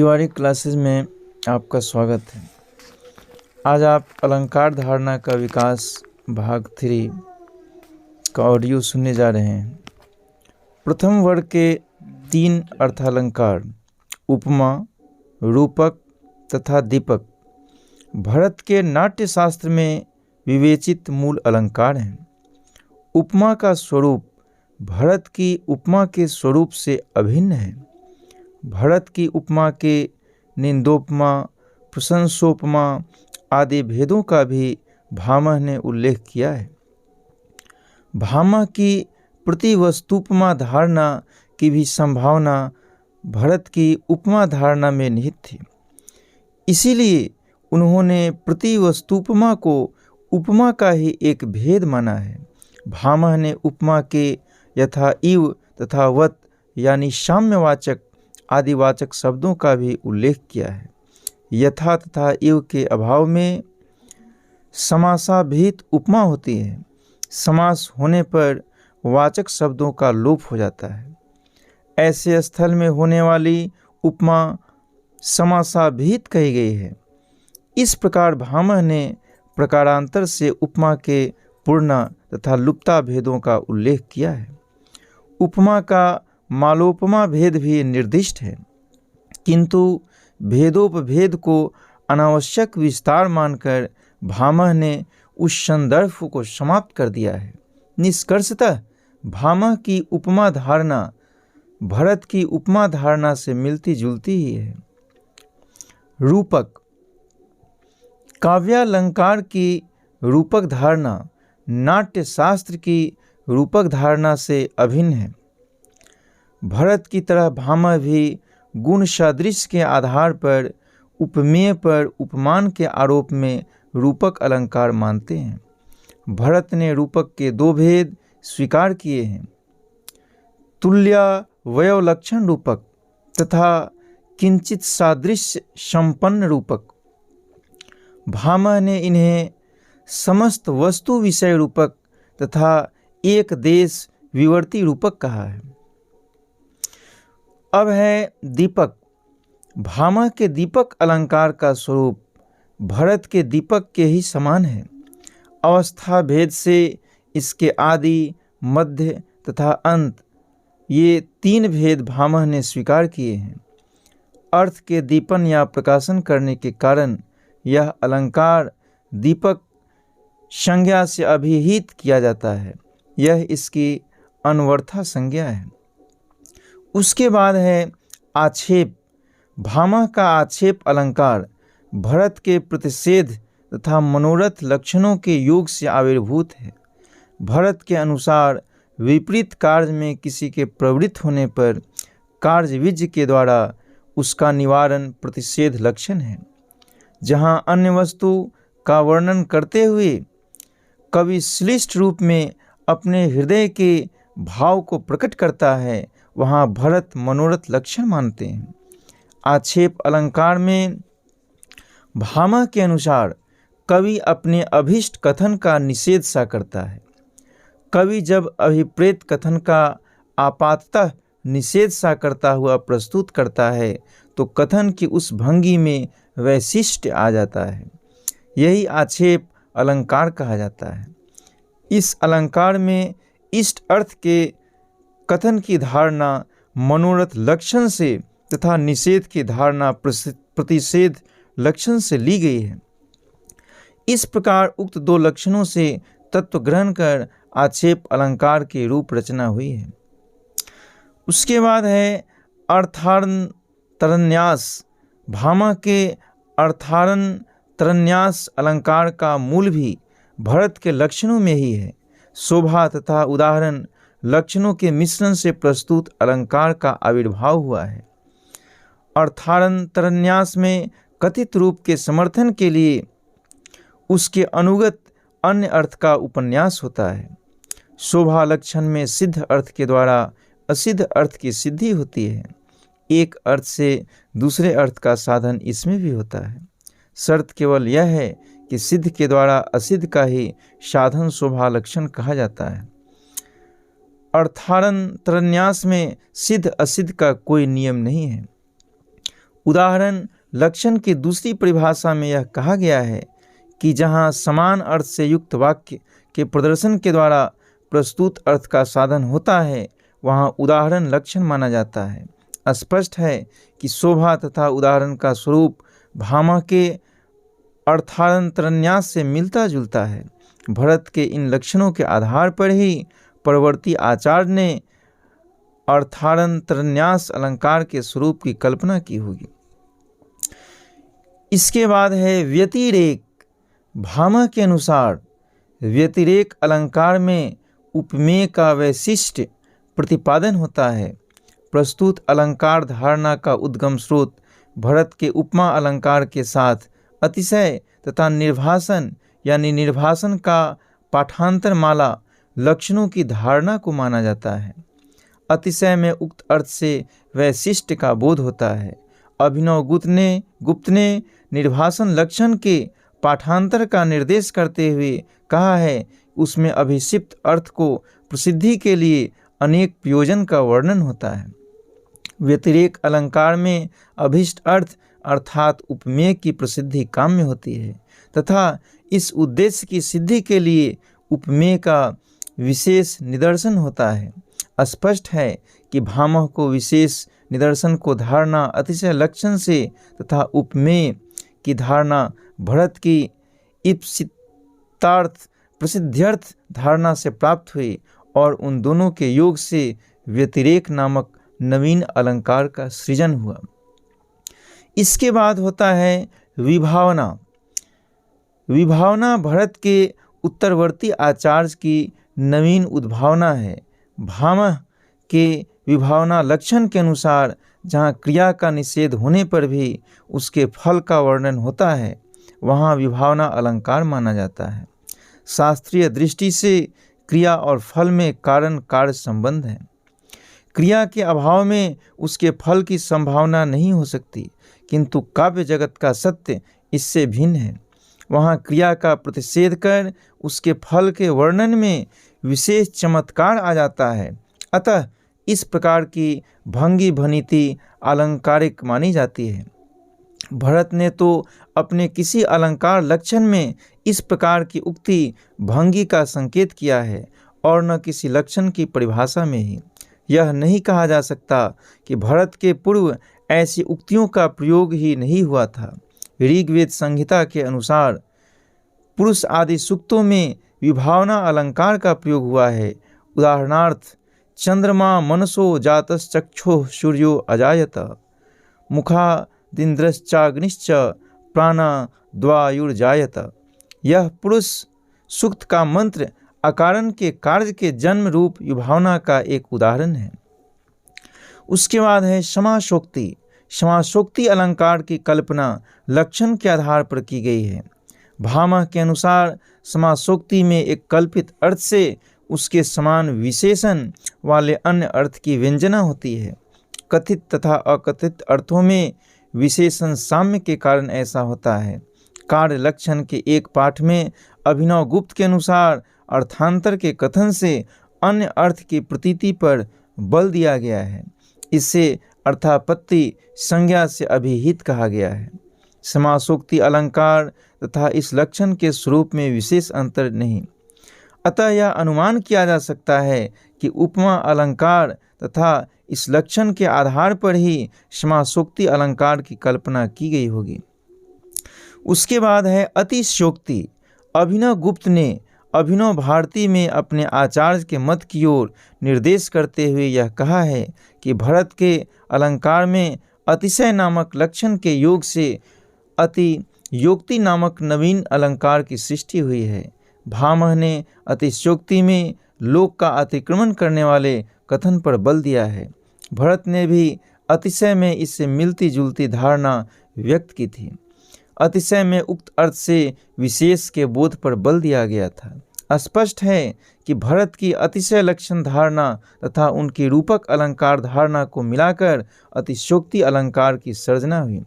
Tiwari classes में आपका स्वागत है। आज आप अलंकार धारणा का विकास भाग 3 का ऑडियो सुनने जा रहे हैं। प्रथम वर्ग के 3 अर्थालंकार उपमा, रूपक तथा दीपक भरत के नाट्य शास्त्र में विवेचित मूल अलंकार हैं। उपमा का स्वरूप भरत की उपमा के स्वरूप से अभिन्न है। भरत की उपमा के निंदोपमा, प्रशंसोपमा आदि भेदों का भी भामह ने उल्लेख किया है। भामह की प्रतिवस्तुपमा धारणा की भी संभावना भरत की उपमा धारणा में निहित थी। इसीलिए उन्होंने प्रतिवस्तुपमा को उपमा का ही एक भेद माना है। भामह ने उपमा के यथा इव तथा वत यानी साम्यवाचक आदिवाचक शब्दों का भी उल्लेख किया है। यथा तथा इव के अभाव में समासाभिहित उपमा होती है। समास होने पर वाचक शब्दों का लोप हो जाता है। ऐसे स्थल में होने वाली उपमा समासाभिहित कही गई है। इस प्रकार भामह ने प्रकारांतर से उपमा के पूर्ण तथा लुप्ता भेदों का उल्लेख किया है। उपमा का मालोपमा भेद भी निर्दिष्ट है, किंतु भेदोपभेद को अनावश्यक विस्तार मानकर भामह ने उस संदर्भ को समाप्त कर दिया है। निष्कर्षतः भामह की उपमा धारणा भरत की उपमा धारणा से मिलती जुलती ही है। रूपक काव्यालंकार की रूपक धारणा नाट्य शास्त्र की रूपक धारणा से अभिन्न है। भरत की तरह भामह भी गुण सादृश्य के आधार पर उपमेय पर उपमान के आरोप में रूपक अलंकार मानते हैं। भरत ने रूपक के 2 भेद स्वीकार किए हैं, तुल्यावयवलक्षण रूपक तथा किंचित सादृश्य संपन्न रूपक। भामह ने इन्हें समस्त वस्तु विषय रूपक तथा एक देश विवर्ती रूपक कहा है। अब है दीपक। भामह के दीपक अलंकार का स्वरूप भरत के दीपक के ही समान है। अवस्था भेद से इसके आदि, मध्य तथा अंत ये 3 भेद भामह ने स्वीकार किए हैं। अर्थ के दीपन या प्रकाशन करने के कारण यह अलंकार दीपक संज्ञा से अभिहित किया जाता है। यह इसकी अनवरथा संज्ञा है। उसके बाद है आक्षेप। भामह का आक्षेप अलंकार भरत के प्रतिषेध तथा मनोरथ लक्षणों के योग से आविर्भूत है। भरत के अनुसार विपरीत कार्य में किसी के प्रवृत्त होने पर कार्यविज्ञ के द्वारा उसका निवारण प्रतिषेध लक्षण है। जहाँ अन्य वस्तु का वर्णन करते हुए कवि श्लिष्ट रूप में अपने हृदय के भाव को प्रकट करता है, वहाँ भरत मनोरथ लक्षण मानते हैं। आक्षेप अलंकार में भामह के अनुसार कवि अपने अभीष्ट कथन का निषेध सा करता है। कवि जब अभिप्रेत कथन का आपाततः निषेध सा करता हुआ प्रस्तुत करता है तो कथन की उस भंगी में वैशिष्ट्य आ जाता है। यही आक्षेप अलंकार कहा जाता है। इस अलंकार में इष्ट अर्थ के कथन की धारणा मनोरथ लक्षण से तथा निषेध की धारणा प्रतिषेध लक्षण से ली गई है। इस प्रकार उक्त 2 लक्षणों से तत्व ग्रहण कर आक्षेप अलंकार की रूप रचना हुई है। उसके बाद है अर्थान्तरन्यास। भामह के अर्थान्तरन्यास अलंकार का मूल भी भरत के लक्षणों में ही है। शोभा तथा उदाहरण लक्षणों के मिश्रण से प्रस्तुत अलंकार का आविर्भाव हुआ है। अर्थान्तरन्यास में कथित रूप के समर्थन के लिए उसके अनुगत अन्य अर्थ का उपन्यास होता है। शोभा लक्षण में सिद्ध अर्थ के द्वारा असिद्ध अर्थ की सिद्धि होती है। एक अर्थ से दूसरे अर्थ का साधन इसमें भी होता है। शर्त केवल यह है कि सिद्ध के द्वारा असिद्ध का ही साधन शोभा लक्षण कहा जाता है। अर्थान्तरन्यास में सिद्ध असिद्ध का कोई नियम नहीं है। उदाहरण लक्षण की दूसरी परिभाषा में यह कहा गया है कि जहाँ समान अर्थ से युक्त वाक्य के प्रदर्शन के द्वारा प्रस्तुत अर्थ का साधन होता है वहाँ उदाहरण लक्षण माना जाता है। स्पष्ट है कि शोभा तथा उदाहरण का स्वरूप भामा के अर्थांतरन्यास से मिलता जुलता है। भरत के इन लक्षणों के आधार पर ही परवर्ती आचार्य ने अर्थांतरन्यास अलंकार के स्वरूप की कल्पना की होगी। इसके बाद है व्यतिरेक। भामा के अनुसार व्यतिरेक अलंकार में उपमेय का वैशिष्ट्य प्रतिपादन होता है। प्रस्तुत अलंकार धारणा का उद्गम स्रोत भरत के उपमा अलंकार के साथ अतिशय तथा निर्भासन यानी निर्भासन का पाठांतर माला लक्षणों की धारणा को माना जाता है। अतिशय में उक्त अर्थ से वैशिष्ट का बोध होता है। अभिनव गुप्त ने निर्भासन लक्षण के पाठांतर का निर्देश करते हुए कहा है उसमें अभिषिप्त अर्थ को प्रसिद्धि के लिए अनेक प्रयोजन का वर्णन होता है। व्यतिरेक अलंकार में अभिष्ट अर्थ अर्थात उपमेय की प्रसिद्धि काम्य होती है तथा इस उद्देश्य की सिद्धि के लिए उपमेय का विशेष निदर्शन होता है। स्पष्ट है कि भामह को विशेष निदर्शन को धारणा अतिशय लक्षण से तथा उपमेय की धारणा भरत की ईप्सितार्थ प्रसिद्ध्यर्थ धारणा से प्राप्त हुई और उन दोनों के योग से व्यतिरेक नामक नवीन अलंकार का सृजन हुआ। इसके बाद होता है विभावना। विभावना भरत के उत्तरवर्ती आचार्य की नवीन उद्भावना है। भामह के विभावना लक्षण के अनुसार जहाँ क्रिया का निषेध होने पर भी उसके फल का वर्णन होता है वहाँ विभावना अलंकार माना जाता है। शास्त्रीय दृष्टि से क्रिया और फल में कारण कार्य संबंध है। क्रिया के अभाव में उसके फल की संभावना नहीं हो सकती, किंतु काव्य जगत का सत्य इससे भिन्न है। वहाँ क्रिया का प्रतिषेध कर उसके फल के वर्णन में विशेष चमत्कार आ जाता है। अतः इस प्रकार की भंगी भनीति अलंकारिक मानी जाती है। भरत ने तो अपने किसी अलंकार लक्षण में इस प्रकार की उक्ति भंगी का संकेत किया है और न किसी लक्षण की परिभाषा में ही। यह नहीं कहा जा सकता कि भरत के पूर्व ऐसी उक्तियों का प्रयोग ही नहीं हुआ था। ऋग्वेद संहिता के अनुसार पुरुष आदि सूक्तों में विभावना अलंकार का प्रयोग हुआ है। उदाहरणार्थ चंद्रमा मनसो जातश्चक्षुः सूर्यो अजायत मुखादिन्द्रश्चाग्निश्च प्राणद्वायुर्जायत। यह पुरुष सूक्त का मंत्र अकारण के कार्य के जन्म रूप विभावना का एक उदाहरण है। उसके बाद है समासोक्ति। समासोक्ति अलंकार की कल्पना लक्षण के आधार पर की गई है। भामह के अनुसार समासोक्ति में एक कल्पित अर्थ से उसके समान विशेषण वाले अन्य अर्थ की व्यंजना होती है। कथित तथा अकथित अर्थों में विशेषण साम्य के कारण ऐसा होता है। कार्य लक्षण के एक पाठ में अभिनव गुप्त के अनुसार अर्थांतर के कथन से अन्य अर्थ की प्रतीति पर बल दिया गया है। इसे अर्थापत्ति संज्ञा से अभिहित कहा गया है। समासोक्ति अलंकार तथा इस लक्षण के स्वरूप में विशेष अंतर नहीं। अतः यह अनुमान किया जा सकता है कि उपमा अलंकार तथा इस लक्षण के आधार पर ही समासोक्ति अलंकार की कल्पना की गई होगी। उसके बाद है अतिशयोक्ति। अभिनव गुप्त ने अभिनव भारती में अपने आचार्य के मत की ओर निर्देश करते हुए यह कहा है कि भरत के अलंकार में अतिशय नामक लक्षण के योग से अतियोक्ति नामक नवीन अलंकार की सृष्टि हुई है। भामह ने अतिशयोक्ति में लोक का अतिक्रमण करने वाले कथन पर बल दिया है। भरत ने भी अतिशय में इससे मिलती जुलती धारणा व्यक्त की थी। अतिशय में उक्त अर्थ से विशेष के बोध पर बल दिया गया था। स्पष्ट है कि भरत की अतिशय लक्षण धारणा तथा उनकी रूपक अलंकार धारणा को मिलाकर अतिशयोक्ति अलंकार की सर्जना हुई।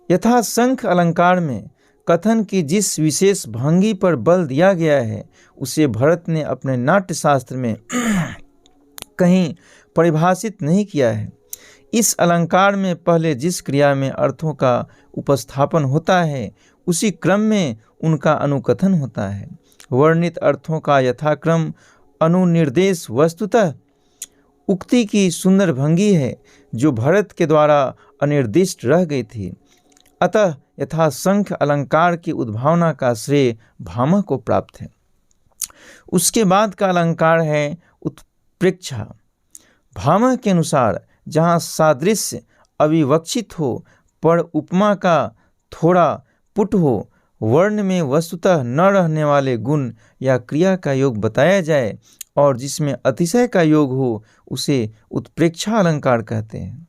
यथासंख्य अलंकार में कथन की जिस विशेष भंगी पर बल दिया गया है उसे भरत ने अपने नाट्य शास्त्र में कहीं परिभाषित नहीं किया है। इस अलंकार में पहले जिस क्रिया में अर्थों का उपस्थापन होता है उसी क्रम में उनका अनुकथन होता है। वर्णित अर्थों का यथाक्रम अनुनिर्देश वस्तुतः उक्ति की सुंदर भंगी है जो भरत के द्वारा अनिर्दिष्ट रह गई थी। अतः यथासंख्य अलंकार की उद्भावना का श्रेय भामह को प्राप्त है। उसके बाद का अलंकार है उत्प्रेक्षा। भामह के अनुसार जहाँ सादृश्य अविवक्षित हो पर उपमा का थोड़ा पुट हो, वर्ण में वस्तुतः न रहने वाले गुण या क्रिया का योग बताया जाए और जिसमें अतिशय का योग हो, उसे उत्प्रेक्षा अलंकार कहते हैं।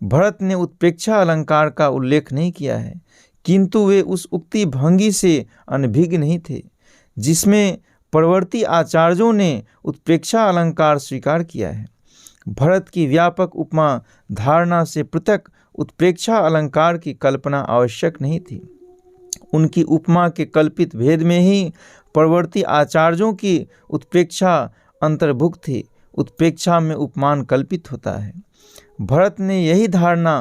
भरत ने उत्प्रेक्षा अलंकार का उल्लेख नहीं किया है, किंतु वे उस उक्ति भंगी से अनभिज्ञ नहीं थे जिसमें परवर्ती आचार्यों ने उत्प्रेक्षा अलंकार स्वीकार किया है। भरत की व्यापक उपमा धारणा से पृथक उत्प्रेक्षा अलंकार की कल्पना आवश्यक नहीं थी। उनकी उपमा के कल्पित भेद में ही परवर्ती आचार्यों की उत्प्रेक्षा अंतर्भुक्त थी। उत्प्रेक्षा में उपमान कल्पित होता है। भरत ने यही धारणा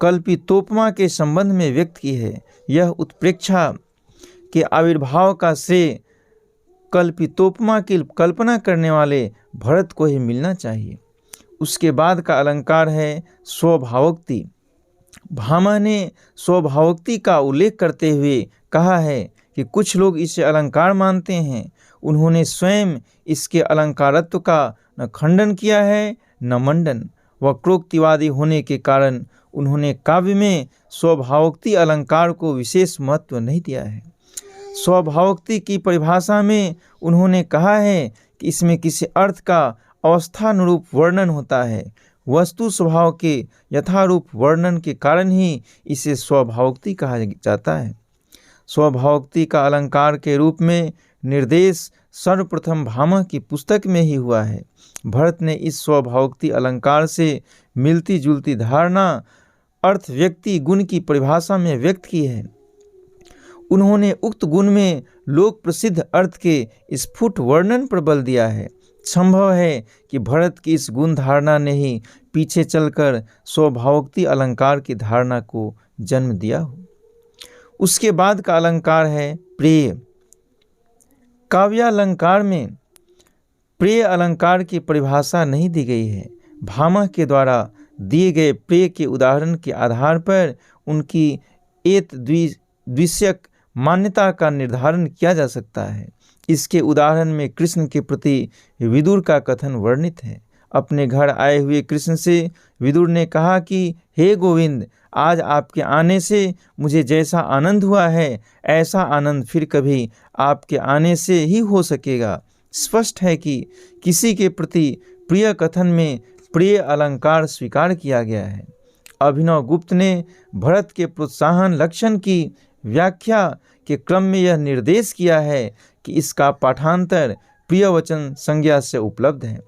कल्पितोपमा के संबंध में व्यक्त की है। यह उत्प्रेक्षा के आविर्भाव का श्रेय कल्पितोपमा की कल्पना करने वाले भरत को ही मिलना चाहिए। उसके बाद का अलंकार है स्वभावोक्ति। भामह ने स्वभावोक्ति का उल्लेख करते हुए कहा है कि कुछ लोग इसे अलंकार मानते हैं। उन्होंने स्वयं इसके अलंकारत्व का न खंडन किया है न मंडन। वक्रोक्तिवादी होने के कारण उन्होंने काव्य में स्वभावोक्ति अलंकार को विशेष महत्व नहीं दिया है। स्वभावोक्ति की परिभाषा में उन्होंने कहा है कि इसमें किसी अर्थ का अवस्थानुरूप वर्णन होता है। वस्तु स्वभाव के यथारूप वर्णन के कारण ही इसे स्वभावोक्ति कहा जाता है। स्वभावोक्ति का अलंकार के रूप में निर्देश सर्वप्रथम भामह की पुस्तक में ही हुआ है। भरत ने इस स्वभावोक्ति अलंकार से मिलती जुलती धारणा अर्थ व्यक्ति गुण की परिभाषा में व्यक्त की है। उन्होंने उक्त गुण में लोक प्रसिद्ध अर्थ के स्फुट वर्णन पर बल दिया है। संभव है कि भरत की इस गुण धारणा ने ही पीछे चलकर स्वभावोक्ति अलंकार की धारणा को जन्म दिया हो। उसके बाद का अलंकार है प्रेय। काव्यालंकार में प्रेय अलंकार की परिभाषा नहीं दी गई है। भामह के द्वारा दिए गए प्रेय के उदाहरण के आधार पर उनकी एत द्विषयक मान्यता का निर्धारण किया जा सकता है। इसके उदाहरण में कृष्ण के प्रति विदुर का कथन वर्णित है। अपने घर आए हुए कृष्ण से विदुर ने कहा कि हे गोविंद, आज आपके आने से मुझे जैसा आनंद हुआ है ऐसा आनंद फिर कभी आपके आने से ही हो सकेगा। स्पष्ट है कि किसी के प्रति प्रिय कथन में प्रिय अलंकार स्वीकार किया गया है। अभिनव गुप्त ने भरत के प्रोत्साहन लक्षण की व्याख्या के क्रम में यह निर्देश किया है कि इसका पाठांतर प्रियवचन संज्ञा से उपलब्ध है।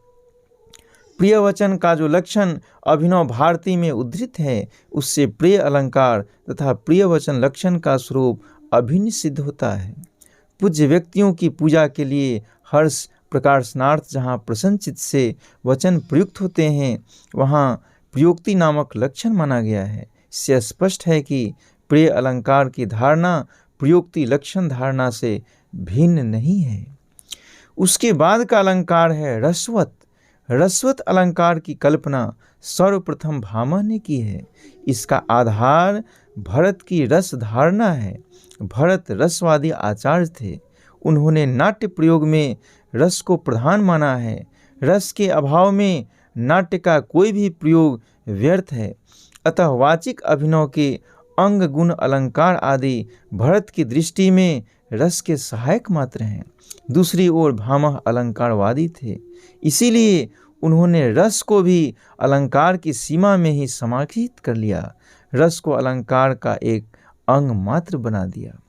प्रियवचन का जो लक्षण अभिनव भारती में उद्धृत है उससे प्रिय अलंकार तथा प्रियवचन लक्षण का स्वरूप अभिन्न सिद्ध होता है। पूज्य व्यक्तियों की पूजा के लिए हर्ष प्रकाशनार्थ जहाँ प्रसन्नचित्त से वचन प्रयुक्त होते हैं वहाँ प्रयोक्ति नामक लक्षण माना गया है। इससे स्पष्ट है कि प्रिय अलंकार की धारणा प्रयोक्ति लक्षण धारणा से भिन्न नहीं है। उसके बाद का अलंकार है रसवत। रसवत अलंकार की कल्पना सर्वप्रथम भामह ने की है। इसका आधार भरत की रस धारणा है। भरत रसवादी आचार्य थे। उन्होंने नाट्य प्रयोग में रस को प्रधान माना है। रस के अभाव में नाट्य का कोई भी प्रयोग व्यर्थ है। अतः वाचिक अभिनव के अंग गुण अलंकार आदि भरत की दृष्टि में रस के सहायक मात्र हैं। दूसरी ओर भामह अलंकारवादी थे, इसीलिए उन्होंने रस को भी अलंकार की सीमा में ही समाहित कर लिया। रस को अलंकार का एक अंग मात्र बना दिया।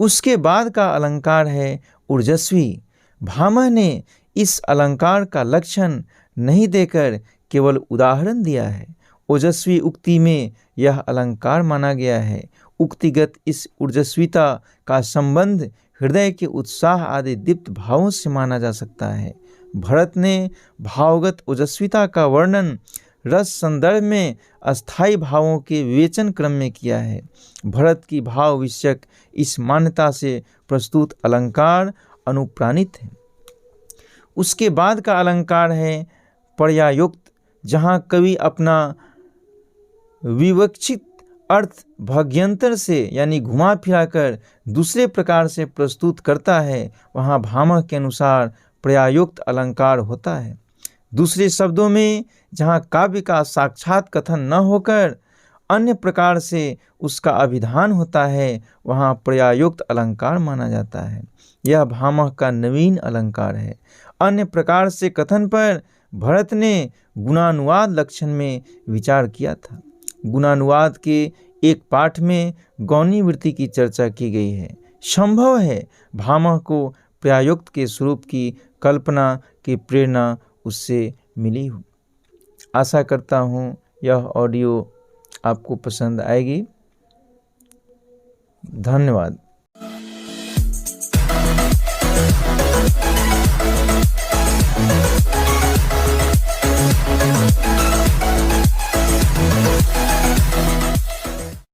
उसके बाद का अलंकार है ऊर्जस्वी। भामह ने इस अलंकार का लक्षण नहीं देकर केवल उदाहरण दिया है। ओजस्वी उक्ति में यह अलंकार माना गया है। उक्तिगत इस ऊर्जस्विता का संबंध हृदय के उत्साह आदि दीप्त भावों से माना जा सकता है। भरत ने भावगत ओजस्विता का वर्णन रस संदर्भ में अस्थायी भावों के विवेचन क्रम में किया है। भरत की भाव विषयक इस मान्यता से प्रस्तुत अलंकार अनुप्राणित है। उसके बाद का अलंकार है पर्यायुक्त, जहाँ कवि अपना विवक्षित अर्थ भग्यंतर से यानी घुमा फिरा कर दूसरे प्रकार से प्रस्तुत करता है, वहाँ भामह के अनुसार पर्यायुक्त अलंकार होता है। दूसरे शब्दों में जहाँ काव्य का साक्षात कथन न होकर अन्य प्रकार से उसका अभिधान होता है, वहाँ पर्यायुक्त अलंकार माना जाता है। यह भामह का नवीन अलंकार है। अन्य प्रकार से कथन पर भरत ने गुणानुवाद लक्षण में विचार किया था। गुणानुवाद के एक पाठ में गौणी वृत्ति की चर्चा की गई है। संभव है भामह को पर्यायुक्त के स्वरूप की कल्पना की प्रेरणा उससे मिली हो। आशा करता हूँ यह ऑडियो आपको पसंद आएगी। धन्यवाद।